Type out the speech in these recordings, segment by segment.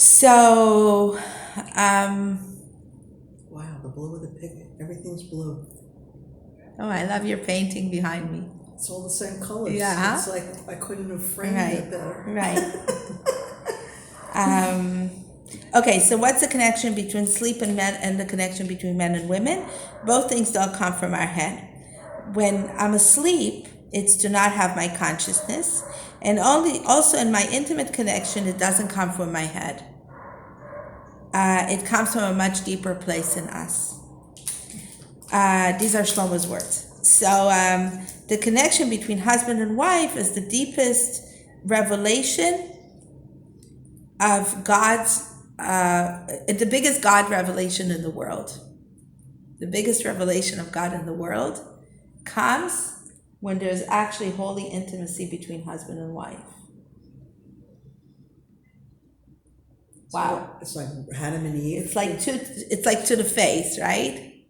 So, Wow, the blue of the picture. Everything's blue. oh, I love your painting behind me. It's all the same colors. Yeah. It's like I couldn't have framed Right, it better. right. Okay, so what's the connection between sleep and men and the connection between men and women? Both things don't come from our head. When I'm asleep, it's to not have my consciousness. And also in my intimate connection, it doesn't come from my head. It comes from a much deeper place in us. These are Shlomo's words. So the connection between husband and wife is the deepest revelation of God's, the biggest God revelation in the world. The biggest revelation of God in the world comes when there's actually holy intimacy between husband and wife. Wow. It's like Adam and Eve. It's like to the face, right?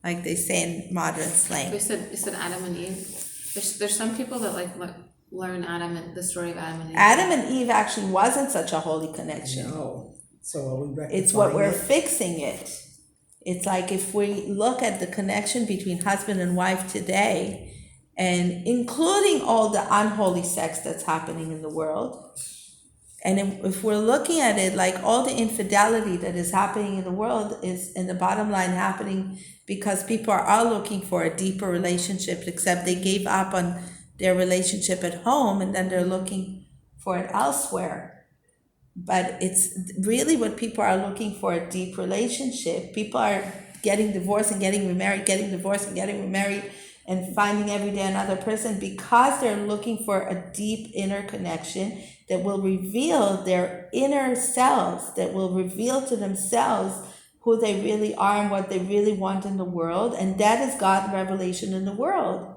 Like they say in modern slang. You said Adam and Eve. There's some people that learn the story of Adam and Eve. Adam and Eve actually wasn't such a holy connection. No. So are we rectifying It's what we're it? fixing it. It's like if we look at the connection between husband and wife today, and including all the unholy sex that's happening in the world, and if we're looking at it like all the infidelity that is happening in the world is in the bottom line happening because people are looking for a deeper relationship, except they gave up on their relationship at home and then they're looking for it elsewhere. But it's really what people are looking for, a deep relationship. People are getting divorced and getting remarried, getting divorced and getting remarried, and finding every day another person because they're looking for a deep inner connection that will reveal their inner selves, that will reveal to themselves who they really are and what they really want in the world. And that is God's revelation in the world.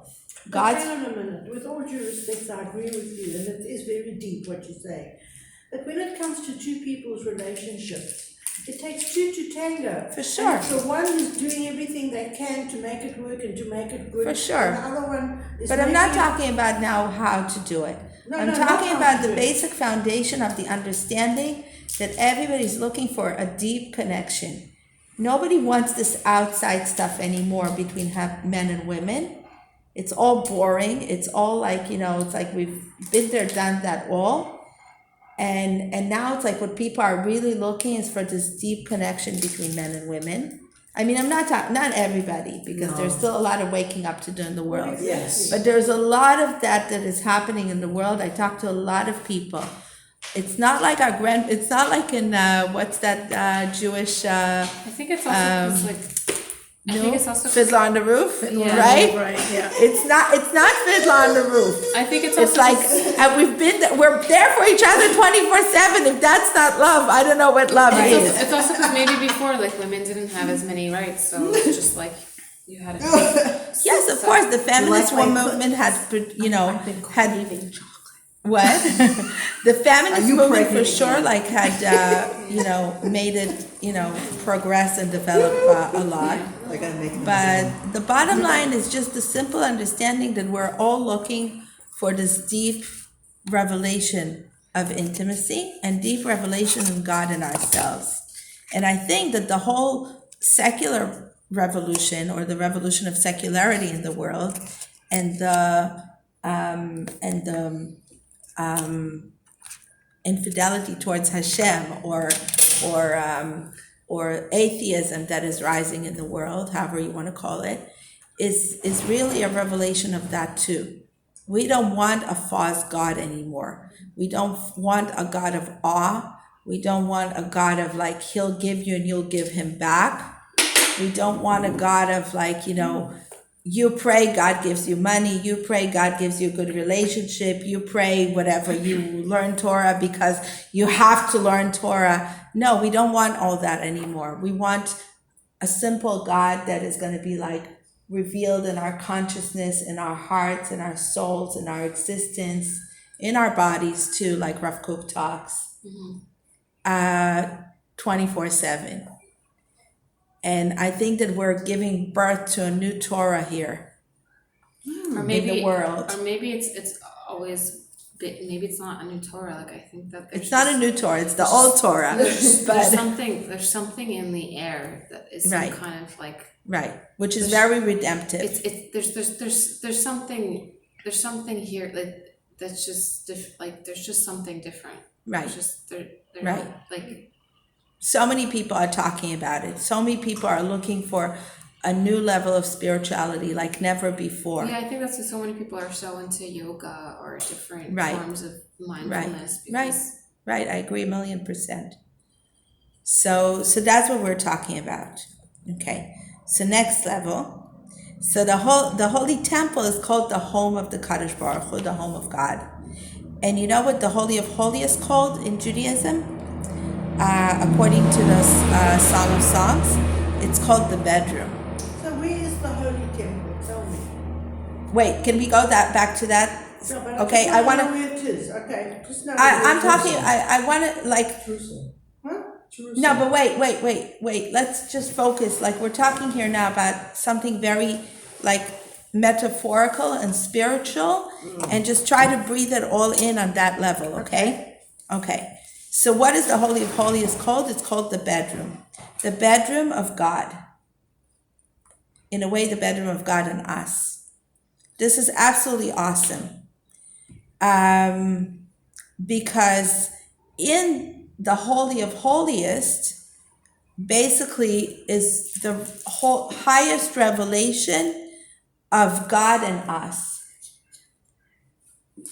Hang on a minute. With all due respect, I agree with you, and it is very deep what you say. But when it comes to two people's relationships, it takes two to tango. For sure. And so one is doing everything they can to make it work and to make it good. For sure. And the other one is But I'm not making it- talking about now how to do it. No, I'm no, not talking how about to the do it. basic foundation of the understanding that everybody's looking for a deep connection. Nobody wants this outside stuff anymore between men and women. It's all boring. It's all like, it's like we've been there, done that all. And now it's like what people are really looking is for this deep connection between men and women. I mean, I'm not talking, not everybody, because there's still a lot of waking up to do in the world. Yes. But there's a lot of that is happening in the world. I talk to a lot of people. It's not like it's not like in, what's that Jewish, I think it's also 'cause, I think it's also 'cause- Fiddler on the Roof, Yeah. right? Right, yeah. It's not Fiddler on the Roof. I think it's also It's like, and we're there for each other 24/7. If that's not love, I don't know what love is. It's also because maybe before women didn't have as many rights, so it's just like you had to. Yes, of course, the feminist like my movement had, I've been craving chocolate. what? The feminist you movement for pregnant sure, again? had, made it, progress and develop a lot. I gotta make it. But the bottom line is just the simple understanding that we're all looking for this deep revelation of intimacy and deep revelation in God and ourselves. And I think that the whole secular revolution, or the revolution of secularity in the world, and the infidelity towards Hashem, or atheism that is rising in the world, however you want to call it, is really a revelation of that too. We don't want a false God anymore. We don't want a God of awe. We don't want a God of like, he'll give you and you'll give him back. We don't want a God of like, you pray, God gives you money. You pray, God gives you a good relationship. You pray whatever. You learn Torah because you have to learn Torah. No, we don't want all that anymore. We want a simple God that is going to be like revealed in our consciousness, in our hearts, in our souls, in our existence, in our bodies too, like Rav Kook talks, 24/7. And I think that we're giving birth to a new Torah here Or maybe in the world. Or maybe it's always maybe it's not a new Torah. Like I think that It's not a new Torah, it's the old Torah. there's But, something in the air that is some Right. kind of like right, which is very redemptive. there's something here that's just like there's just something different. Right. There's just they're Right. not, like So many people are talking about it. So many people are looking for a new level of spirituality like never before. yeah, I think that's why so many people are so into yoga or different Right. forms of mindfulness Right. because Right, I agree 1,000,000%. So that's what we're talking about. Okay. So next level. So the holy temple is called the home of the Kadosh Baruch Hu, the home of God. And you know what the Holy of Holies is called in Judaism? According to the Song of Songs, it's called the bedroom. So where is the holy temple? Tell me. Wait, can we go back to that? No, but Okay, I I wanna- know where it is. Okay, just know. I'm talking. I want to like. Jerusalem. Huh? Jerusalem. No, but wait. Let's just focus. Like we're talking here now about something very like metaphorical and spiritual, and just try to breathe it all in on that level. Okay. Okay. So what is the Holy of Holies called? It's called the bedroom. The bedroom of God. In a way, the bedroom of God in us. This is absolutely awesome. Because in the Holy of Holiest, basically is the whole highest revelation of God and us.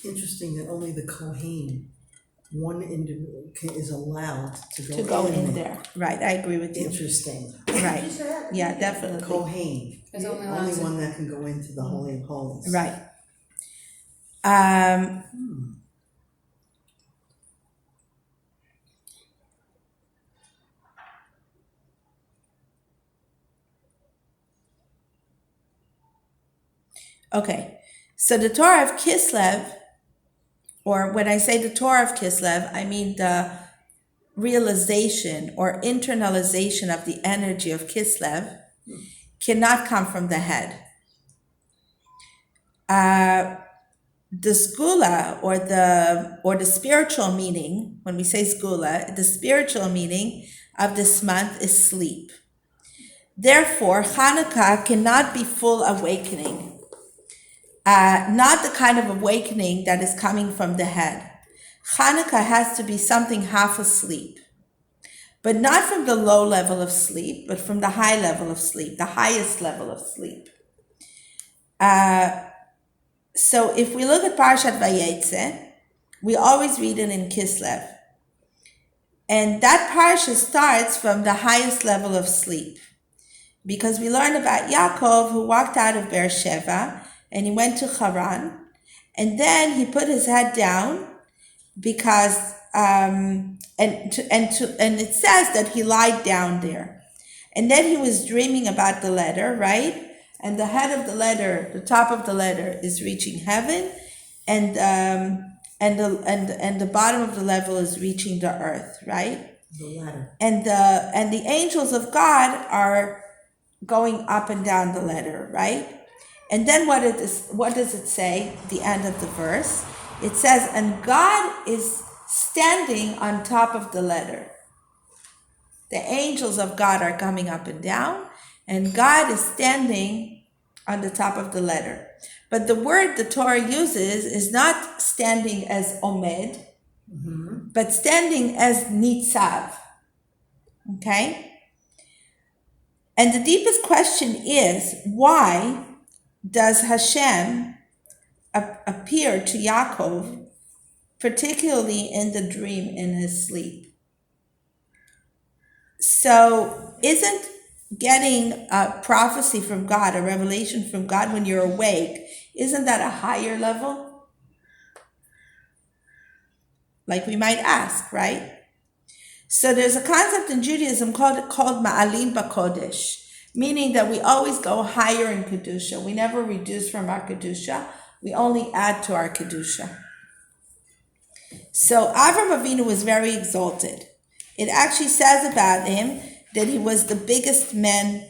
Interesting that only the Kohen, one individual, is allowed to go in there. Right, I agree with you. Interesting. Right. Yeah, definitely. Kohen, It's only only allowed to- one that can go into the Holy of Holies. Right. Okay, so the Torah of Kislev, or when I say the Torah of Kislev, I mean the realization or internalization of the energy of Kislev cannot come from the head. The skula or the spiritual meaning, when we say skula, the spiritual meaning of this month is sleep. Therefore, Hanukkah cannot be full awakening. Not the kind of awakening that is coming from the head. Hanukkah has to be something half asleep, but not from the low level of sleep, but from the high level of sleep, the highest level of sleep. So if we look at Parashat Vayetze, we always read it in Kislev. And that parsha starts from the highest level of sleep. Because we learn about Yaakov, who walked out of Beersheba, and he went to Haran, and then he put his head down because and it says that he lied down there, and then he was dreaming about the letter, right? And the head of the letter, the top of the letter, is reaching heaven, and the bottom of the level is reaching the earth, right? The ladder. And the angels of God are going up and down the ladder, right? And then what does it say? The end of the verse. It says, and God is standing on top of the ladder. The angels of God are coming up and down, and God is standing on the top of the ladder. But the word the Torah uses is not standing as omed, but standing as nitzav. Okay? And the deepest question is, why does Hashem appear to Yaakov, particularly in the dream in his sleep? So isn't getting a prophecy from God, a revelation from God when you're awake, isn't that a higher level? Like we might ask, right? So there's a concept in Judaism called Ma'alim B'Kodesh, meaning that we always go higher in Kedusha. We never reduce from our Kedusha. We only add to our Kedusha. So Avram Avinu was very exalted. It actually says about him that he was the biggest man,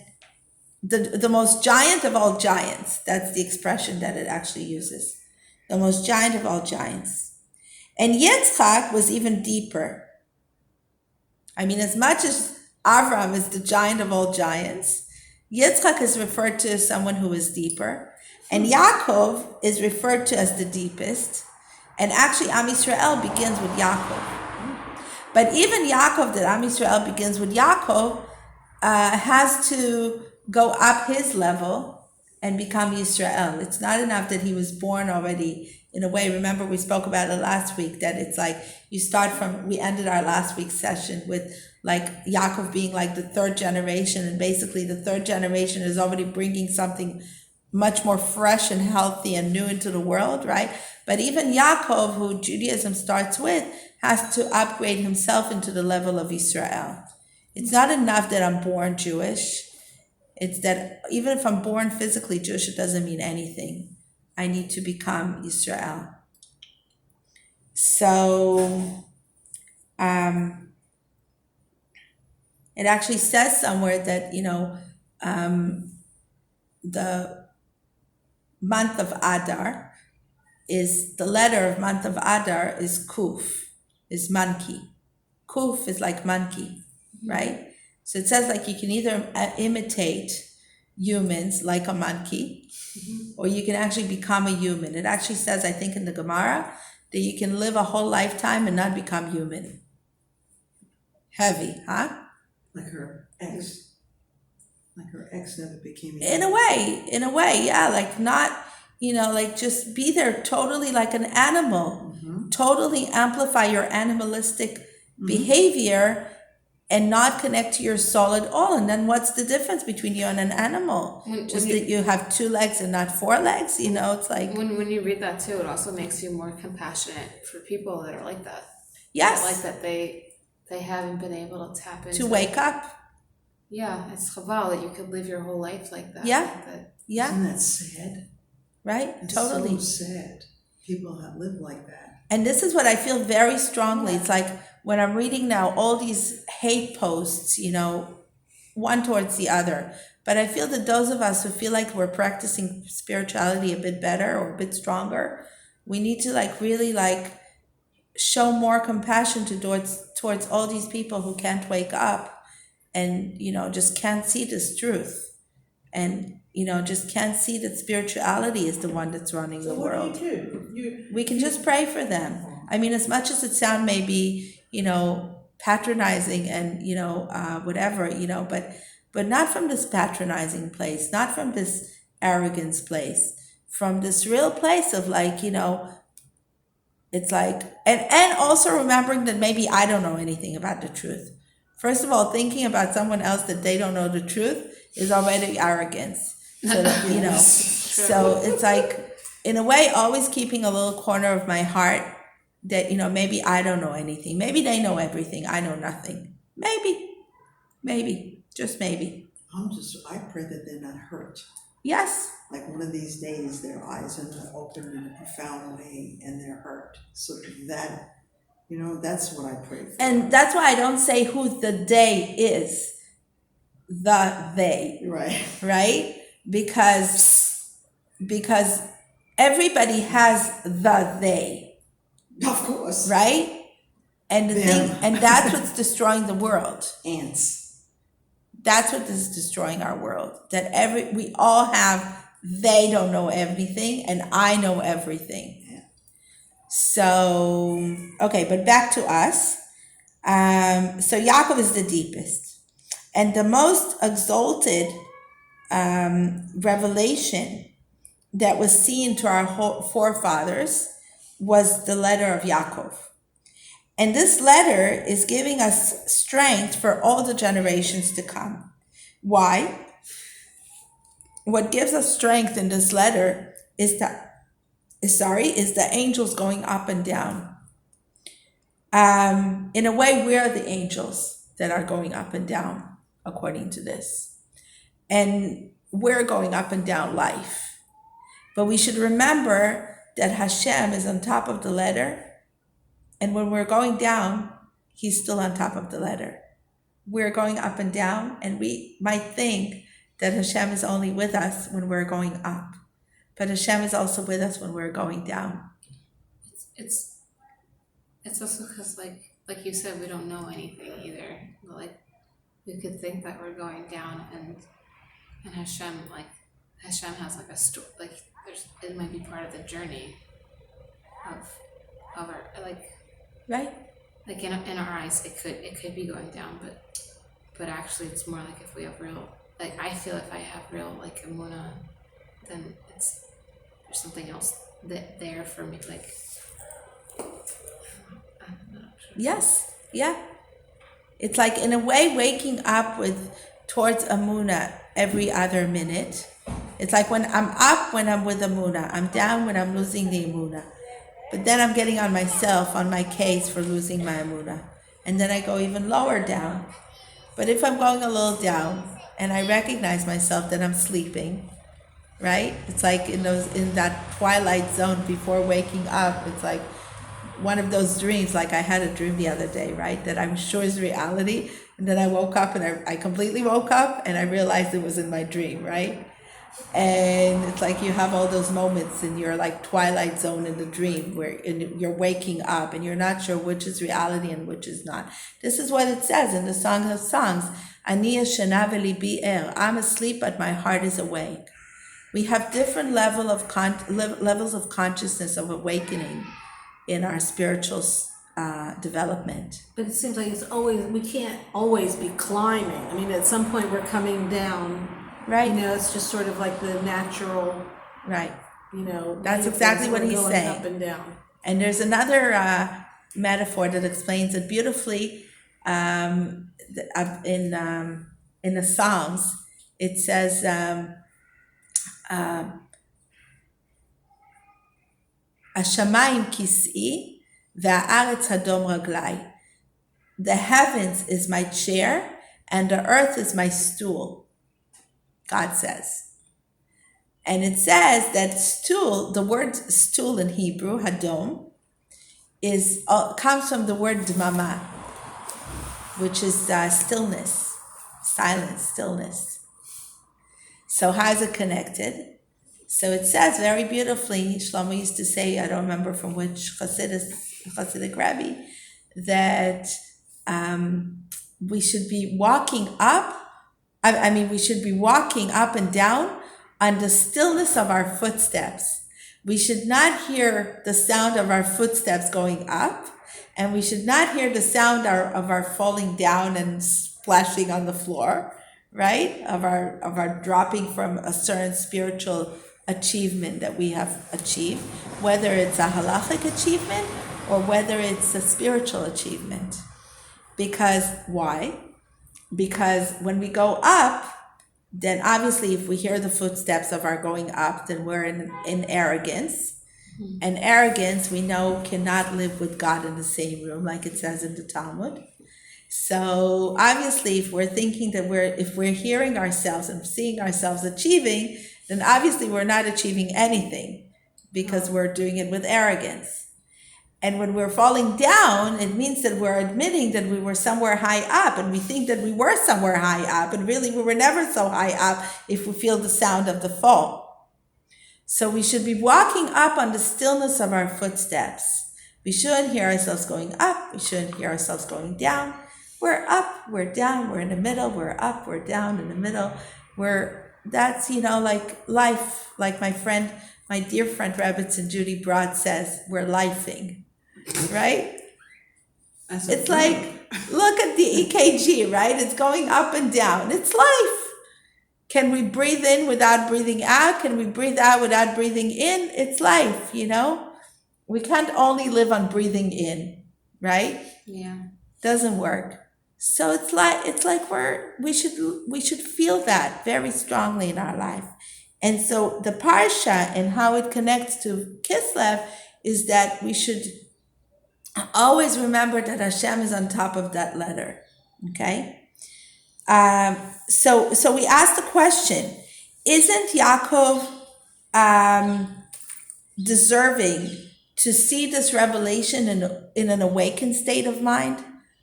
the most giant of all giants. That's the expression that it actually uses. The most giant of all giants. And Yitzchak was even deeper. I mean, as much as Avram is the giant of all giants, Yitzchak is referred to as someone who is deeper, and Yaakov is referred to as the deepest. And actually, Am Yisrael begins with Yaakov. But even Yaakov, that Am Yisrael begins with Yaakov, has to go up his level and become Yisrael. It's not enough that he was born already in a way. Remember, we spoke about it last week, that it's like you start from, we ended our last week's session with like Yaakov being like the third generation, and basically the third generation is already bringing something much more fresh and healthy and new into the world, right? But even Yaakov, who Judaism starts with, has to upgrade himself into the level of Israel. It's not enough that I'm born Jewish. It's that even if I'm born physically Jewish, it doesn't mean anything. I need to become Israel. So it actually says somewhere that, the month of Adar is, the letter of month of Adar is Kuf, is monkey. Kuf is like monkey, right? So it says like you can either imitate humans like a monkey, or you can actually become a human. It actually says, I think in the Gemara, that you can live a whole lifetime and not become human. Heavy, huh? Like her ex. Like her ex never became In a way, yeah, like not, like just be there totally like an animal, totally amplify your animalistic behavior and not connect to your soul at all. And then what's the difference between you and an animal? Just that you have 2 legs and not 4 legs, it's like. When you read that too, it also makes you more compassionate for people that are like that. Yes. Like that they haven't been able to tap into. To wake up. Yeah, it's chaval that you could live your whole life like that. Yeah. Like that. Yeah. Isn't that sad? Right? It's Totally. so sad. People that live like that. And this is what I feel very strongly. It's like when I'm reading now all these hate posts, one towards the other. But I feel that those of us who feel like we're practicing spirituality a bit better or a bit stronger, we need to really show more compassion towards all these people who can't wake up and, just can't see this truth. And, just can't see that spirituality is the one that's running the world. So what do you do? We can just pray for them. I mean, as much as it sounds maybe, patronizing and, whatever, but not from this patronizing place, not from this arrogance place, from this real place of it's like, and also remembering that maybe I don't know anything about the truth. First of all, thinking about someone else that they don't know the truth is already arrogance. So that, so it's like, in a way, always keeping a little corner of my heart that, maybe I don't know anything. Maybe they know everything. I know nothing. Maybe, just maybe. I pray that they're not hurt. Yes. Like one of these days, their eyes are not opened in a profound way and they're hurt. So that, that's what I pray for. And that's why I don't say who the they is. The they. Right? Because everybody has the they. Of course. Right? And and that's what's destroying the world. Ants. That's what is destroying our world. That we all have, they don't know everything and I know everything. Yeah. So, okay, but back to us. So Yaakov is the deepest. And the most exalted revelation that was seen to our forefathers was the letter of Yaakov. And this letter is giving us strength for all the generations to come. Why? What gives us strength in this letter is the angels going up and down. In a way, we're the angels that are going up and down, according to this. And we're going up and down life. But we should remember that Hashem is on top of the letter. And when we're going down, he's still on top of the letter. We're going up and down, and we might think that Hashem is only with us when we're going up. But Hashem is also with us when we're going down. it's also because like you said, we don't know anything either. Like we could think that we're going down, and Hashem has like a story. Like it might be part of the journey of our right? like in our eyes it could be going down, but actually it's more like if we have real, like I feel if I have real like emuna, then there's something else there for me, like I'm not sure. Yes, yeah. It's like in a way waking up with towards Amuna every other minute. It's like when I'm up when I'm with Amuna, I'm down when I'm losing the Amuna. But then I'm getting on myself, on my case for losing my Amuna. And then I go even lower down. But if I'm going a little down and I recognize myself that I'm sleeping, right? It's like in that twilight zone before waking up, it's like one of those dreams, like I had a dream the other day, right? That I'm sure is reality. And then I woke up and I completely woke up and I realized it was in my dream, right? And it's like you have all those moments in your like twilight zone in the dream where you're waking up and you're not sure which is reality and which is not. This is what it says in the Song of Songs. Ani yeshana v'libi er. I'm asleep, but my heart is awake. We have different levels of consciousness of awakening in our spiritual development. But it seems like we can't always be climbing. I mean, at some point we're coming down. Right. You know, it's just sort of like the natural, Right. you know. That's exactly what he's going saying. Up and down. And there's another metaphor that explains it beautifully in the Psalms. It says, Hashamayim kis'i ve'aretz hadom raglai. The heavens is my chair and the earth is my stool, God says. And it says that stool, the word stool in Hebrew, hadom, comes from the word dmama, which is stillness, silence, stillness. So how is it connected? So it says very beautifully, Shlomo used to say, I don't remember from which Hasidic rabbi, that we should be walking up. We should be walking up and down on the stillness of our footsteps. We should not hear the sound of our footsteps going up, and we should not hear the sound of our falling down and splashing on the floor, right? Of our dropping from a certain spiritual achievement that we have achieved, whether it's a halachic achievement or whether it's a spiritual achievement. Because why? Because when we go up, then obviously if we hear the footsteps of our going up, then we're in arrogance. Mm-hmm. And arrogance, we know, cannot live with God in the same room, like it says in the Talmud. So obviously if we're thinking that if we're hearing ourselves and seeing ourselves achieving, then obviously we're not achieving anything because we're doing it with arrogance. And when we're falling down, it means that we're admitting that we were somewhere high up, and we think that we were somewhere high up, and really we were never so high up if we feel the sound of the fall. So we should be walking up on the stillness of our footsteps. We shouldn't hear ourselves going up. We shouldn't hear ourselves going down. We're up, we're down, we're in the middle, we're up, we're down, in the middle. That's, like life, like my dear friend Rebbetzin Judy Broad says, we're lifing. Right? It's like, look at the EKG, right? It's going up and down. It's life. Can we breathe in without breathing out? Can we breathe out without breathing in? It's life, We can't only live on breathing in, right? Yeah. Doesn't work. So it's like we should feel that very strongly in our life. And so the parsha and how it connects to Kislev is that we should always remember that Hashem is on top of that letter. Okay? So we ask the question, isn't Yaakov deserving to see this revelation in an awakened state of mind?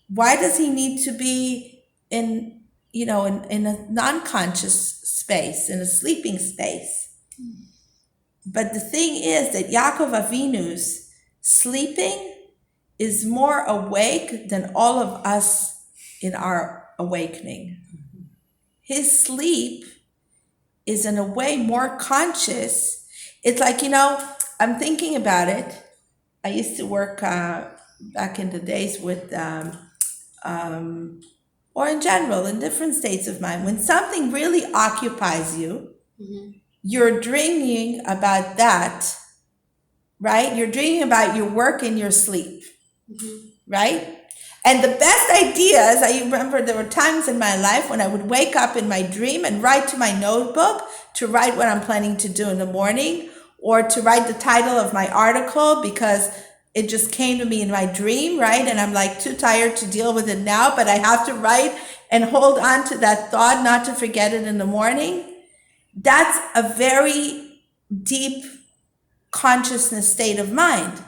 Why does he need to be in a non-conscious space, in a sleeping space? But the thing is that Yaakov Avinu's sleeping is more awake than all of us in our awakening. His sleep is in a way more conscious. It's like, I'm thinking about it. I used to work back in the days with, or in general, in different states of mind. When something really occupies you, you're dreaming about that, right? You're dreaming about your work in your sleep, right? And the best ideas, I remember there were times in my life when I would wake up in my dream and write to my notebook to write what I'm planning to do in the morning, or to write the title of my article because it just came to me in my dream, right? And I'm like too tired to deal with it now, but I have to write and hold on to that thought, not to forget it in the morning. That's a very deep consciousness state of mind,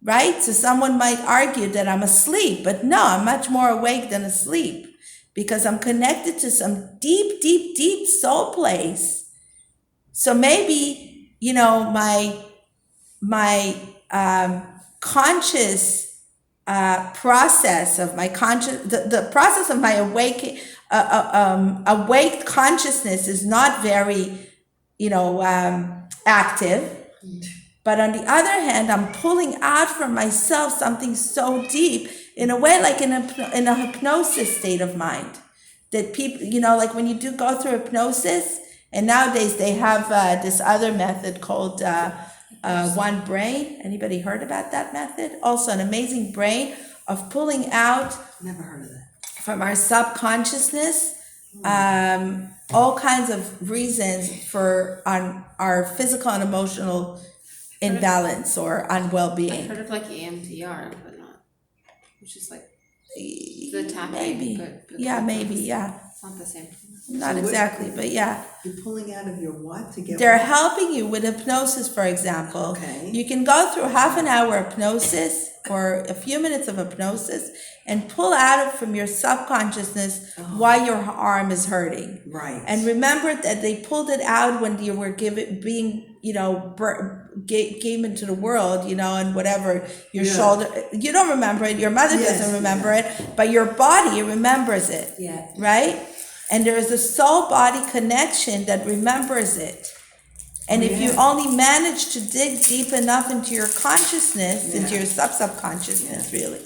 right? So someone might argue that I'm asleep, but no, I'm much more awake than asleep because I'm connected to some deep, deep, deep soul place. So maybe, my conscious process of my the process of my awake consciousness is not very, active. But on the other hand, I'm pulling out from myself something so deep, in a way like in a hypnosis state of mind. That people, like when you do go through hypnosis, and nowadays they have this other method called One Brain. Anybody heard about that method? Also an amazing brain of pulling out Never heard of that. from our subconsciousness all kinds of reasons for on our physical and emotional imbalance or I've unwell-being. heard of like EMDR, but not, which is like the tapping. Maybe. But Yeah, maybe, yeah. It's not the same thing. Not So what- exactly, but yeah. You're pulling out of your what to get? They're what? helping you with hypnosis, for example. Okay. You can go through half an hour hypnosis or a few minutes of hypnosis and pull out from your subconsciousness why your arm is hurting. Right. And remember that they pulled it out when you were came into the world, and whatever, your Yeah. shoulder, you don't remember it, your mother Yes, doesn't remember it, but your body remembers it. Yeah. Right? And there is a soul body connection that remembers it. And if you Yeah. only manage to dig deep enough into your consciousness, into your subconsciousness, really,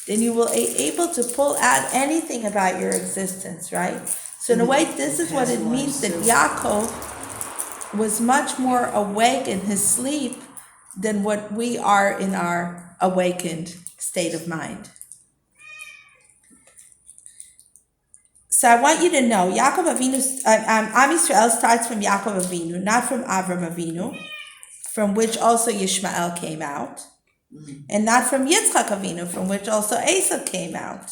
then you will able to pull out anything about your existence, right? So in a way, this is what it means that Yaakov was much more awake in his sleep than what we are in our awakened state of mind. So I want you to know, Yaakov Avinu, Am Yisrael starts from Yaakov Avinu, not from Avram Avinu, from which also Yishmael came out, and not from Yitzchak Avinu, from which also Esau came out.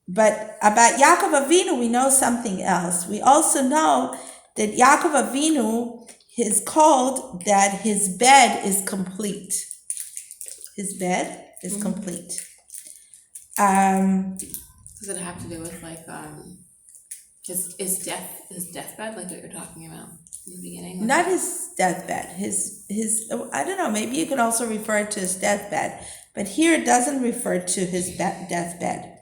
But about Yaakov Avinu, we know something else. We also know that Yaakov Avinu is called that his bed is complete. His bed is complete. Does it have to do with like his deathbed, like what you're talking about in the beginning? Like, Not his deathbed. His I don't know. Maybe you could also refer to his deathbed, but here it doesn't refer to his deathbed.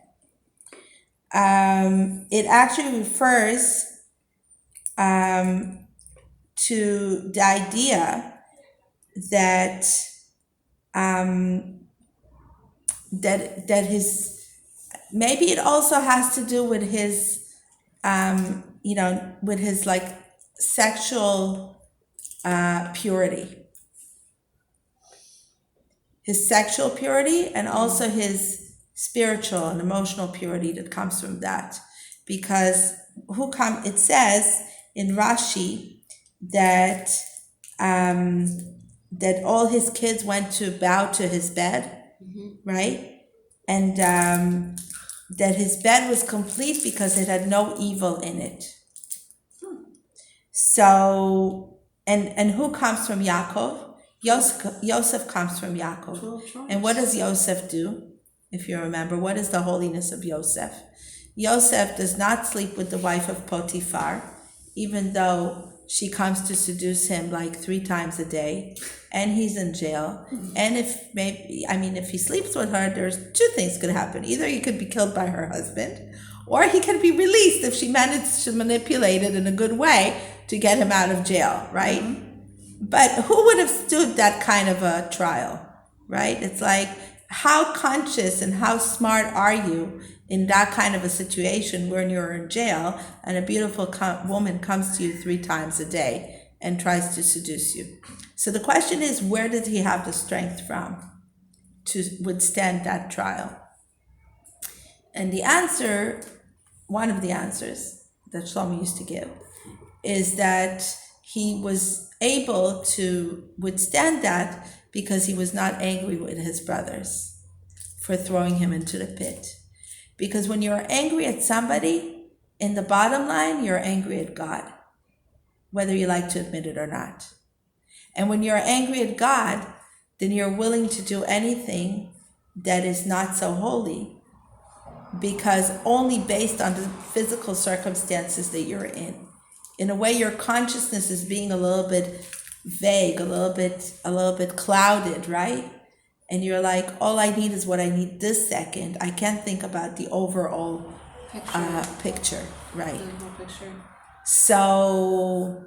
It actually refers to the idea that that his, maybe it also has to do with his with his like sexual purity, his sexual purity, and also his spiritual and emotional purity that comes from that. Because it says in Rashi that that all his kids went to bow to his bed, right? And that his bed was complete because it had no evil in it. So, and who comes from Yaakov? Yosef comes from Yaakov. 12 tribes. And what does Yosef do? If you remember, what is the holiness of Yosef? Yosef does not sleep with the wife of Potiphar, even though she comes to seduce him like 3 times a day, and he's in jail. And if he sleeps with her, there's 2 things could happen. Either he could be killed by her husband, or he could be released if she managed to manipulate it in a good way to get him out of jail, right? But who would have stood that kind of a trial, right? It's like, how conscious and how smart are you in that kind of a situation when you're in jail and a beautiful woman comes to you 3 times a day and tries to seduce you? So the question is, where did he have the strength from to withstand that trial? And the answer, one of the answers that Shlomo used to give, is that he was able to withstand that because he was not angry with his brothers for throwing him into the pit. Because when you're angry at somebody, in the bottom line, you're angry at God, whether you like to admit it or not. And when you're angry at God, then you're willing to do anything that is not so holy, because only based on the physical circumstances that you're in. In a way, your consciousness is being a little bit vague, a little bit clouded, right? And you're like, all I need is what I need this second. I can't think about the overall picture, right? The whole picture. So,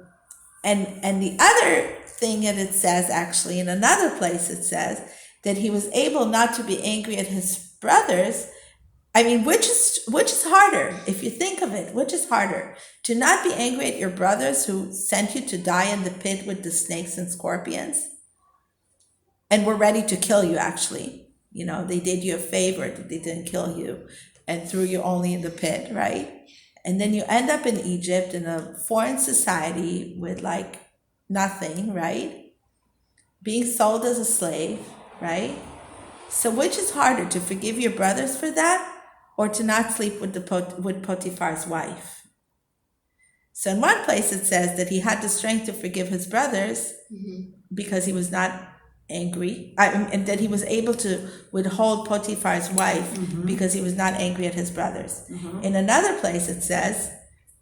and the other thing that it says, actually, in another place, it says that he was able not to be angry at his brothers. I mean, which is harder, if you think of it? Which is harder, to not be angry at your brothers who sent you to die in the pit with the snakes and scorpions, and were ready to kill you? Actually, they did you a favor; they didn't kill you, and threw you only in the pit, right? And then you end up in Egypt in a foreign society with like nothing, right? Being sold as a slave, right? So which is harder, to forgive your brothers for that, or to not sleep with Potiphar's wife? So in one place it says that he had the strength to forgive his brothers because he was not angry, and that he was able to withhold Potiphar's wife because he was not angry at his brothers. In another place it says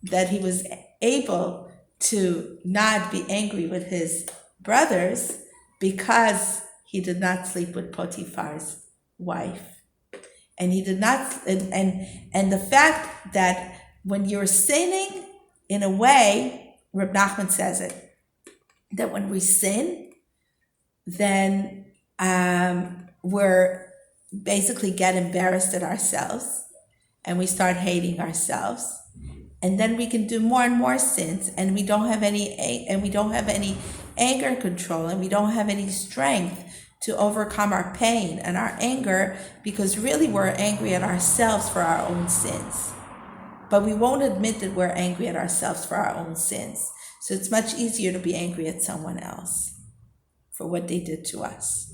that he was able to not be angry with his brothers because he did not sleep with Potiphar's wife. And he did not, and the fact that when you're sinning, in a way, Reb Nachman says it, that when we sin, then we're basically get embarrassed at ourselves, and we start hating ourselves, and then we can do more and more sins, and we don't have any anger control, and we don't have any strength to overcome our pain and our anger, because really we're angry at ourselves for our own sins. But we won't admit that we're angry at ourselves for our own sins. So it's much easier to be angry at someone else for what they did to us.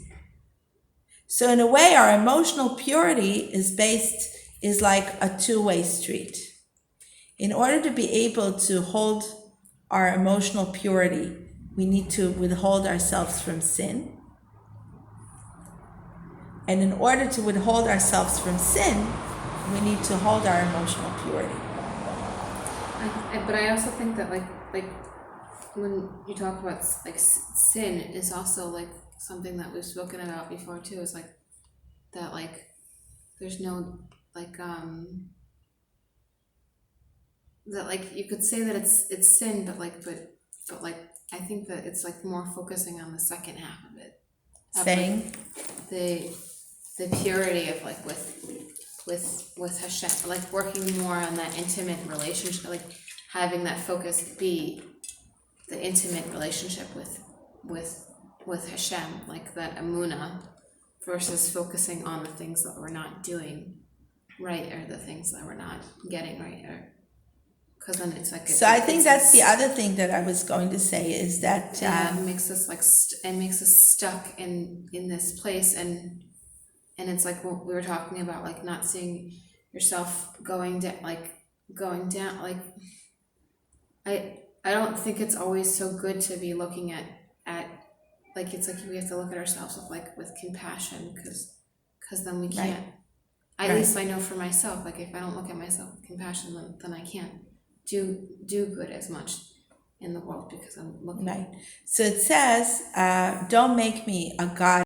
So in a way, our emotional purity is like a 2-way street. In order to be able to hold our emotional purity, we need to withhold ourselves from sin. And in order to withhold ourselves from sin, we need to hold our emotional purity. But I also think that like when you talk about like sin is also like something that we've spoken about before too. Is like that like there's no like that like you could say that it's sin, but like I think that it's like more focusing on the second half of it. Saying The purity of like with Hashem, like working more on that intimate relationship, like having that focus be the intimate relationship with Hashem, like that emunah, versus focusing on the things that we're not doing right, or the things that we're not getting right, or because then it's like so I think that's the other thing that I was going to say, is that it makes us like it makes us stuck in this place, and it's like what we were talking about, like not seeing yourself going down. Like I don't think it's always so good to be looking at like, it's like we have to look at ourselves with compassion, because then we can't. At least I know for myself, like if I don't look at myself with compassion, then I can't do good as much in the world because I'm looking. Right. So it says, don't make me a god